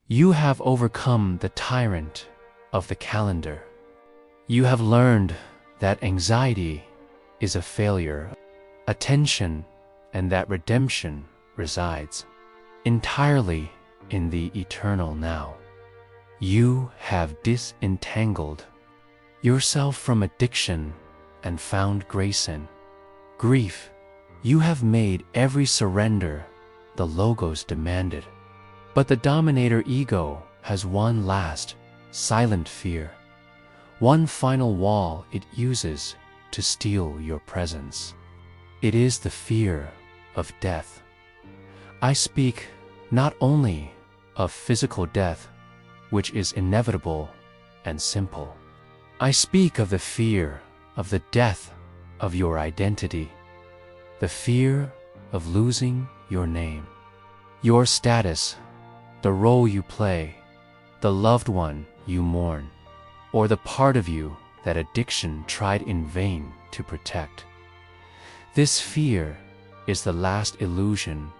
You have overcome the tyrant of the calendar. You have learned that anxiety is a failure, attention, and that redemption resides entirely in the eternal now. You have disentangled yourself from addiction and found grace in grief. You have made every surrender the Logos demanded. But the dominator ego has one last, silent fear, one final wall it uses to steal your presence. It is the fear of death. I speak not only of physical death, which is inevitable and simple. I speak of the fear of the death of your identity, the fear of losing your name, your status, the role you play, the loved one you mourn, or the part of you that addiction tried in vain to protect. This fear is the last illusion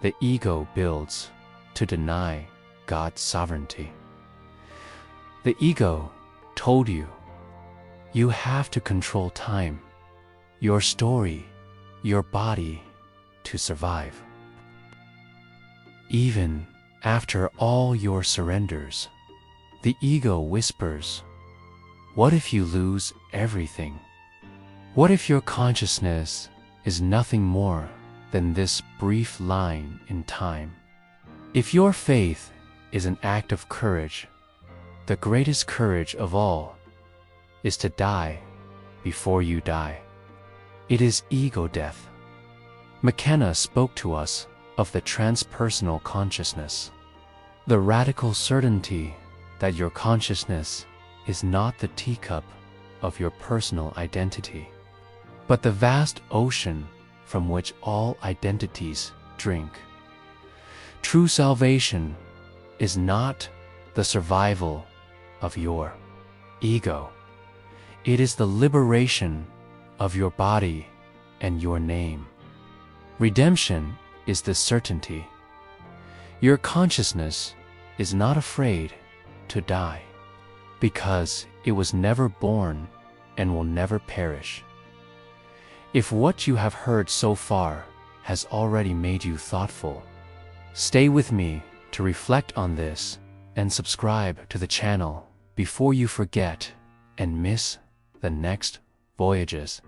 the ego builds to deny God's sovereignty. The ego told you, you have to control time, your story, your body to survive. Even after all your surrenders, the ego whispers, what if you lose everything? What if your consciousness is nothing more than this brief line in time? If your faith is an act of courage, the greatest courage of all is to die before you die. It is ego death. McKenna spoke to us of the transpersonal consciousness, the radical certainty that your consciousness is not the teacup of your personal identity, but the vast ocean from which all identities drink. True salvation is not the survival of your ego. It is the liberation of your body and your name. Redemption is the certainty. Your consciousness is not afraid to die, because it was never born and will never perish. If what you have heard so far has already made you thoughtful, stay with me to reflect on this and subscribe to the channel before you forget and miss the next voyages.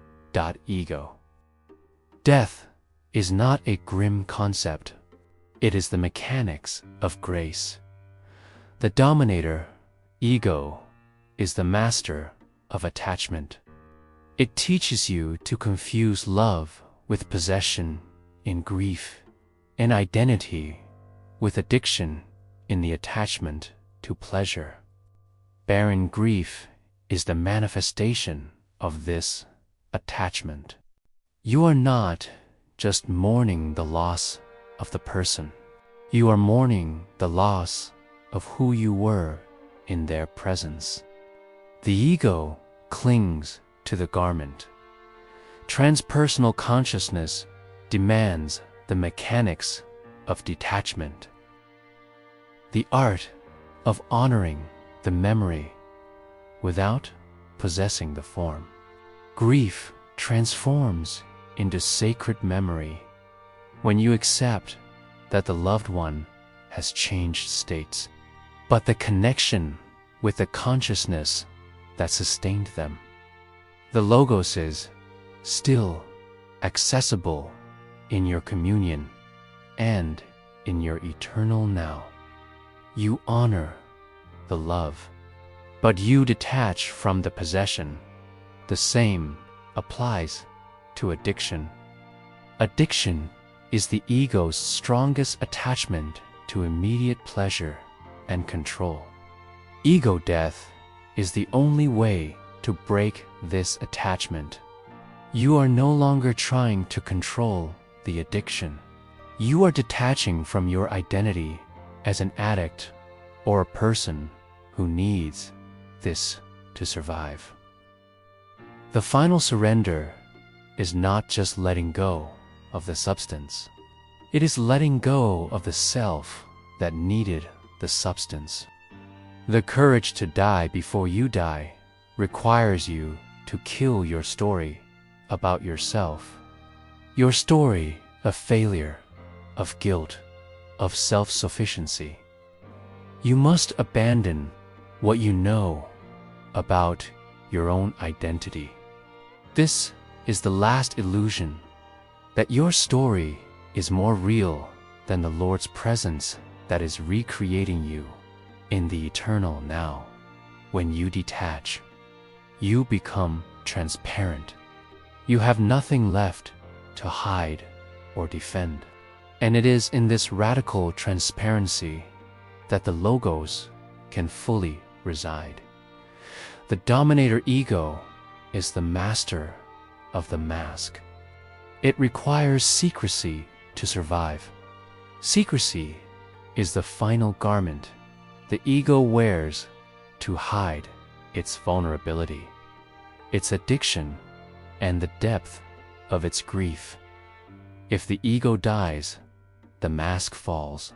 Ego. Death is not a grim concept. It is the mechanics of grace. The dominator, ego, is the master of attachment. It teaches you to confuse love with possession in grief, and identity with addiction in the attachment to pleasure. Barren grief is the manifestation of this attachment. You are not just mourning the loss of the person. You are mourning the loss of who you were in their presence. The ego clings to the garment. Transpersonal consciousness demands the mechanics of detachment, the art of honoring the memory without possessing the form. Grief transforms into sacred memory when you accept that the loved one has changed states, but the connection with the consciousness that sustained them, the Logos, is still accessible in your communion and in your eternal now. You honor the love, but you detach from the possession. The same applies to addiction. Addiction is the ego's strongest attachment to immediate pleasure and control. Ego death is the only way to break this attachment. You are no longer trying to control the addiction. You are detaching from your identity as an addict or a person who needs this to survive. The final surrender is not just letting go of the substance. It is letting go of the self that needed the substance. The courage to die before you die requires you to kill your story about yourself. Your story of failure, of guilt, of self-sufficiency. You must abandon what you know about your own identity. This is the last illusion, that your story is more real than the Lord's presence that is recreating you in the eternal now. When you detach, you become transparent. You have nothing left to hide or defend. And it is in this radical transparency that the Logos can fully reside. The dominator ego is the master of the mask. It requires secrecy to survive. Secrecy is the final garment the ego wears to hide its vulnerability, its addiction, and the depth of its grief. If the ego dies, the mask falls.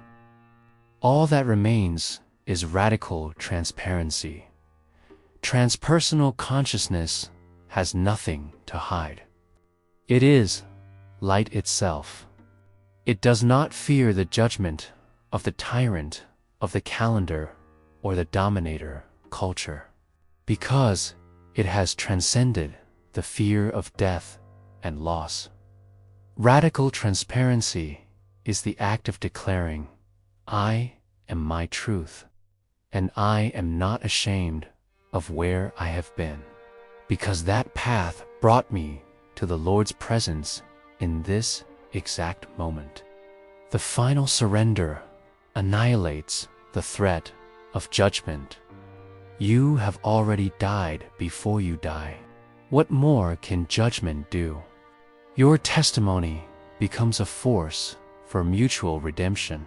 All that remains is radical transparency. Transpersonal consciousness has nothing to hide. It is light itself. It does not fear the judgment of the tyrant of the calendar or the dominator culture, because it has transcended the fear of death and loss. Radical transparency is the act of declaring, I am my truth, and I am not ashamed of where I have been, because that path brought me to the Lord's presence in this exact moment. The final surrender annihilates the threat of judgment. You have already died before you die. What more can judgment do? Your testimony becomes a force for mutual redemption.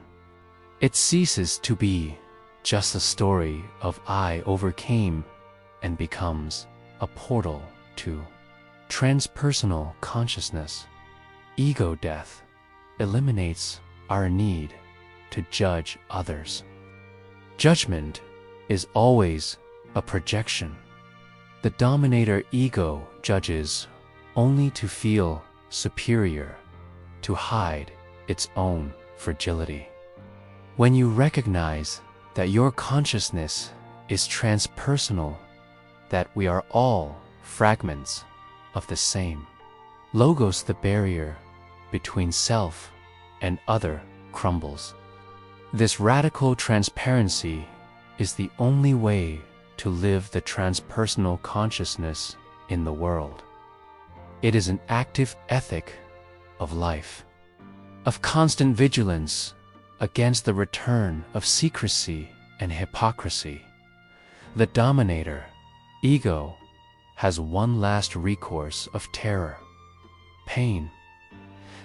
It ceases to be just a story of I overcame and becomes a portal to transpersonal consciousness. Ego death eliminates our need to judge others. Judgment is always a projection. The dominator ego judges only to feel superior, to hide its own fragility. When you recognize that your consciousness is transpersonal, that we are all fragments of the same Logos, the barrier between self and other crumbles. This radical transparency is the only way to live the transpersonal consciousness in the world. It is an active ethic of life, of constant vigilance against the return of secrecy and hypocrisy. The dominator, ego, has one last recourse of terror, pain.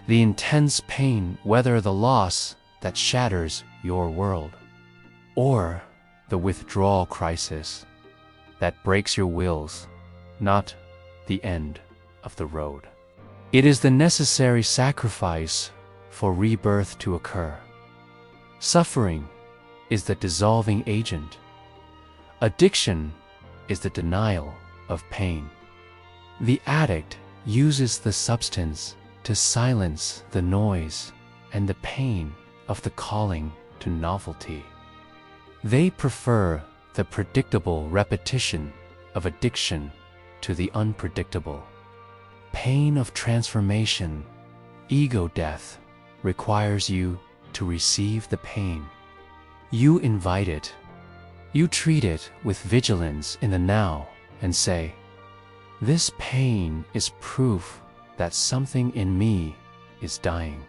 The intense pain, whether the loss that shatters your world, or the withdrawal crisis that breaks your wills, not the end of the road. It is the necessary sacrifice for rebirth to occur. Suffering is the dissolving agent. Addiction is the denial of pain. The addict uses the substance to silence the noise and the pain of the calling to novelty. They prefer the predictable repetition of addiction to the unpredictable. Pain of transformation, ego death, requires you to receive the pain. You invite it. You treat it with vigilance in the now and say, this pain is proof that something in me is dying,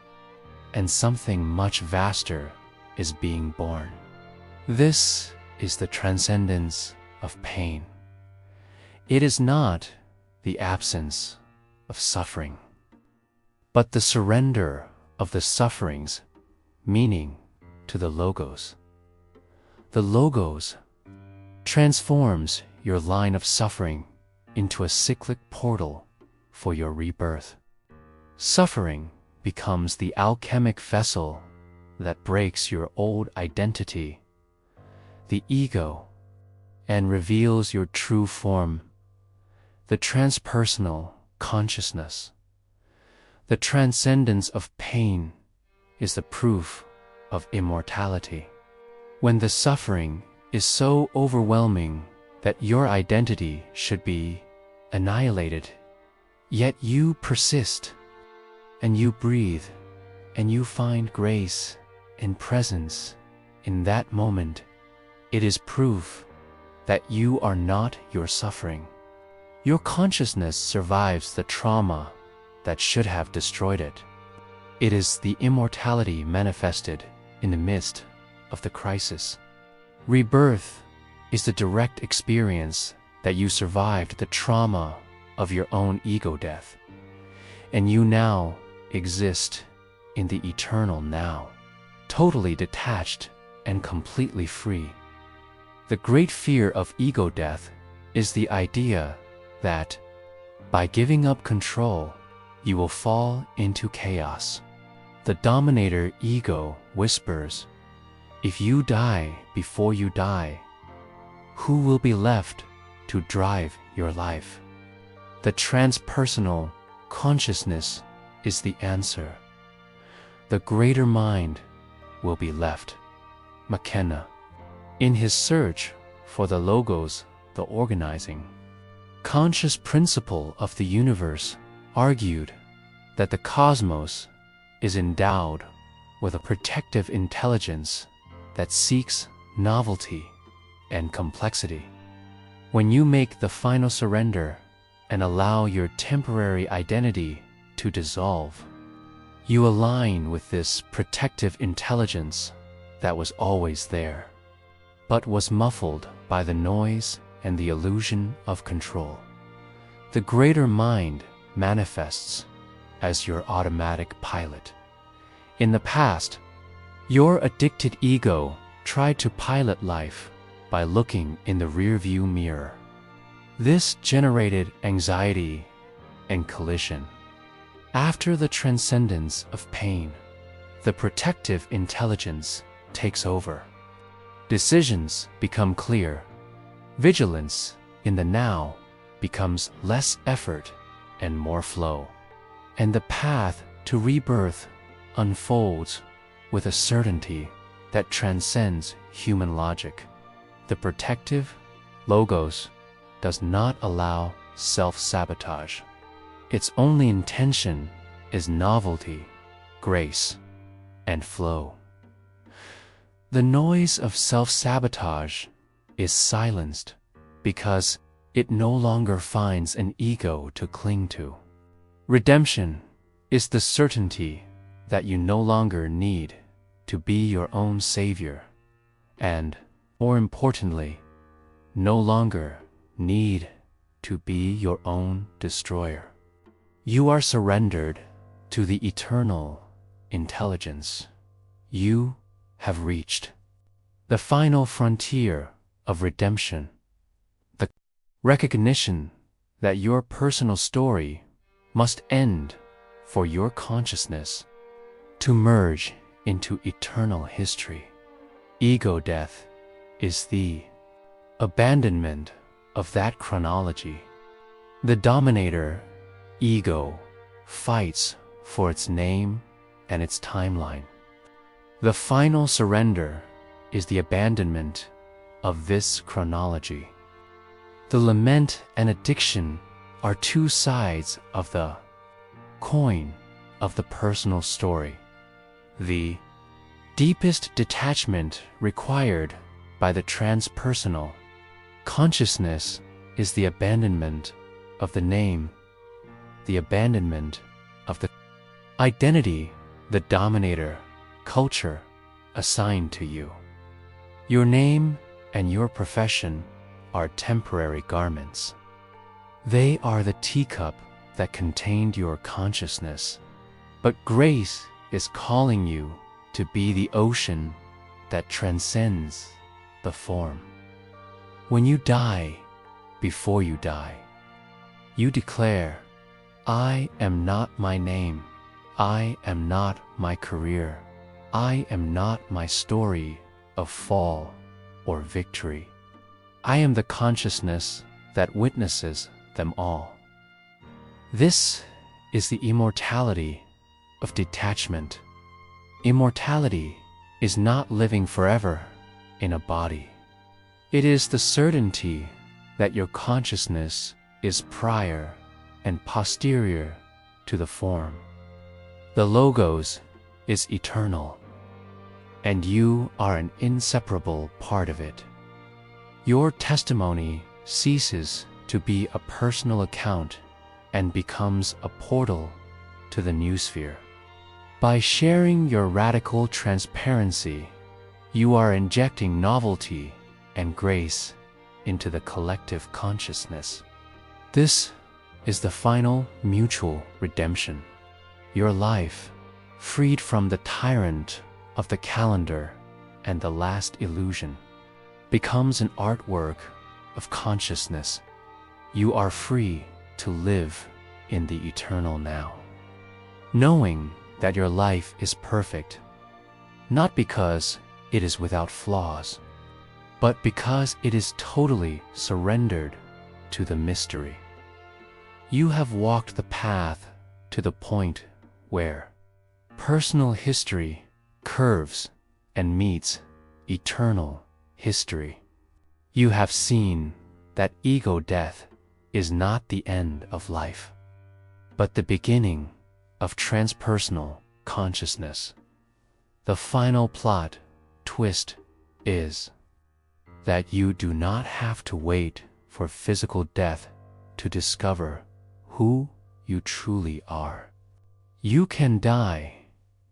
and something much vaster is being born. This is the transcendence of pain. It is not the absence of suffering, but the surrender of the suffering's meaning to the Logos. The Logos transforms your line of suffering into a cyclic portal for your rebirth. Suffering becomes the alchemic vessel that breaks your old identity the ego, and reveals your true form, the transpersonal consciousness. The transcendence of pain is the proof of immortality. When the suffering is so overwhelming that your identity should be annihilated, yet you persist, and you breathe, and you find grace and presence in that moment, it is proof that you are not your suffering. Your consciousness survives the trauma that should have destroyed it. It is the immortality manifested in the midst of the crisis. Rebirth is the direct experience that you survived the trauma of your own ego death, and you now exist in the eternal now, totally detached and completely free. The great fear of ego death is the idea that by giving up control, you will fall into chaos. The dominator ego whispers, if you die before you die, who will be left to drive your life? The transpersonal consciousness is the answer. The greater mind will be left. McKenna, in his search for the logos, the organizing, conscious principle of the universe, argued that the cosmos is endowed with a protective intelligence that seeks novelty and complexity. When you make the final surrender and allow your temporary identity to dissolve, you align with this protective intelligence that was always there, but was muffled by the noise and the illusion of control. The greater mind manifests as your automatic pilot. In the past, your addicted ego tried to pilot life by looking in the rearview mirror. This generated anxiety and collision. After the transcendence of pain, the protective intelligence takes over. Decisions become clear. Vigilance in the now becomes less effort and more flow. And the path to rebirth unfolds with a certainty that transcends human logic. The protective logos does not allow self-sabotage. Its only intention is novelty, grace, and flow. The noise of self-sabotage is silenced because it no longer finds an ego to cling to. Redemption is the certainty that you no longer need to be your own savior, and, more importantly, no longer need to be your own destroyer. You are surrendered to the eternal intelligence. You have reached the final frontier of redemption, the recognition that your personal story must end for your consciousness to merge into eternal history. Ego death is the abandonment of that chronology. The dominator ego fights for its name and its timeline. The final surrender is the abandonment of this chronology. The lament and addiction are two sides of the coin of the personal story. The deepest detachment required by the transpersonal consciousness is the abandonment of the name, the abandonment of the identity the dominator culture assigned to you. Your name and your profession are temporary garments. They are the teacup that contained your consciousness, but grace is calling you to be the ocean that transcends the form. When you die, before you die, you declare, I am not my name, I am not my career, I am not my story of fall or victory. I am the consciousness that witnesses them all. This is the immortality of detachment. Immortality is not living forever in a body. It is the certainty that your consciousness is prior and posterior to the form. The Logos is eternal, and you are an inseparable part of it. Your testimony ceases to be a personal account and becomes a portal to the new sphere. By sharing your radical transparency, you are injecting novelty and grace into the collective consciousness. This is the final mutual redemption. Your life, freed from the tyrant of the calendar and the last illusion, becomes an artwork of consciousness. You are free to live in the eternal now, knowing that your life is perfect, not because it is without flaws, but because it is totally surrendered to the mystery. You have walked the path to the point where personal history curves and meets eternal history. You have seen that ego death is not the end of life, but the beginning of transpersonal consciousness. The final plot twist is that you do not have to wait for physical death to discover who you truly are. You can die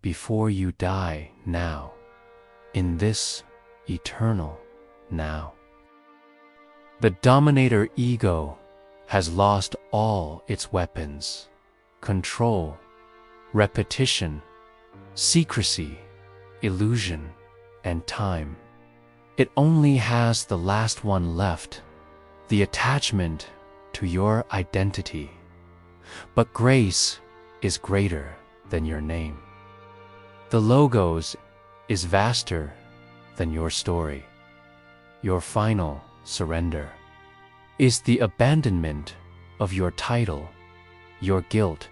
before you die now, in this eternal now. The dominator ego has lost all its weapons: control, repetition, secrecy, illusion, and time. It only has the last one left, the attachment to your identity. But grace is greater than your name. The Logos is vaster than your story. Your final surrender is the abandonment of your title, your guilt,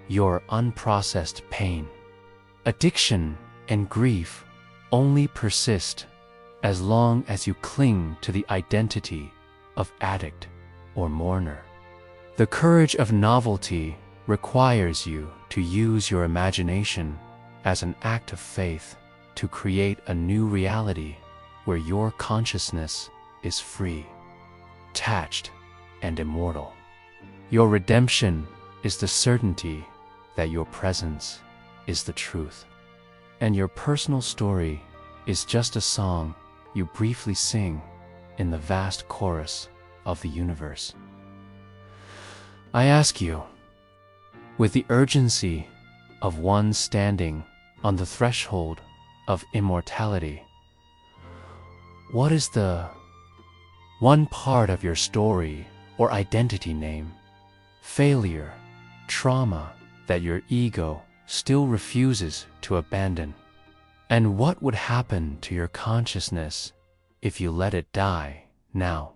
your unprocessed pain. Addiction and grief only persist as long as you cling to the identity of addict or mourner. The courage of novelty requires you to use your imagination as an act of faith to create a new reality where your consciousness is free, detached, and immortal. Your redemption is the certainty that your presence is the truth, and your personal story is just a song you briefly sing in the vast chorus of the universe. I ask you, with the urgency of one standing on the threshold of immortality, what is the one part of your story or identity name, failure, trauma that your ego still refuses to abandon? And what would happen to your consciousness if you let it die now?